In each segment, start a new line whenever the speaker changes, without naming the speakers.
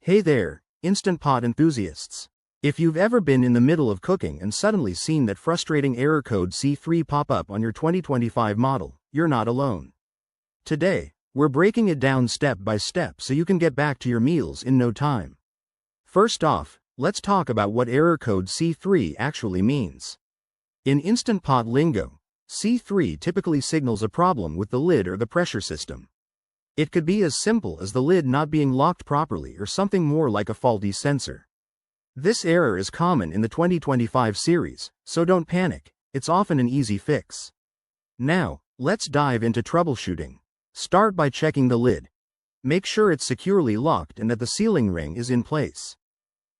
Hey there, Instant Pot enthusiasts. If you've ever been in the middle of cooking and suddenly seen that frustrating error code C3 pop up on your 2025 model, you're not alone. Today, we're breaking it down step by step so you can get back to your meals in no time. First off, let's talk about what error code C3 actually means. In Instant Pot lingo, C3 typically signals a problem with the lid or the pressure system. It could be as simple as the lid not being locked properly or something more like a faulty sensor. This error is common in the 2025 series, so don't panic, it's often an easy fix. Now, let's dive into troubleshooting. Start by checking the lid. Make sure it's securely locked and that the sealing ring is in place.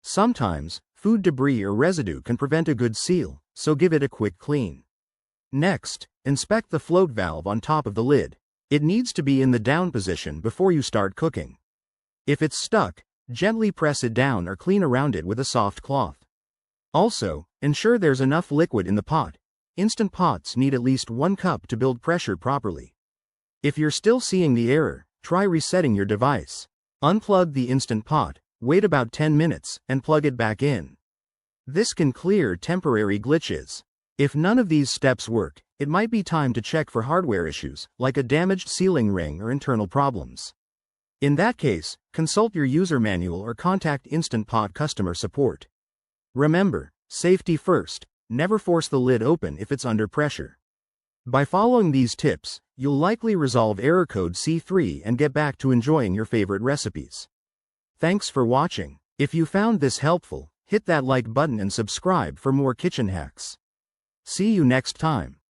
Sometimes, food debris or residue can prevent a good seal, so give it a quick clean. Next, inspect the float valve on top of the lid. It needs to be in the down position before you start cooking. If it's stuck, gently press it down or clean around it with a soft cloth. Also, ensure there's enough liquid in the pot. Instant Pots need at least 1 cup to build pressure properly. If you're still seeing the error, try resetting your device. Unplug the Instant Pot, wait about 10 minutes, and plug it back in. This can clear temporary glitches. If none of these steps work, it might be time to check for hardware issues, like a damaged sealing ring or internal problems. In that case, consult your user manual or contact Instant Pot customer support. Remember, safety first, never force the lid open if it's under pressure. By following these tips, you'll likely resolve error code C3 and get back to enjoying your favorite recipes. Thanks for watching. If you found this helpful, hit that like button and subscribe for more kitchen hacks. See you next time.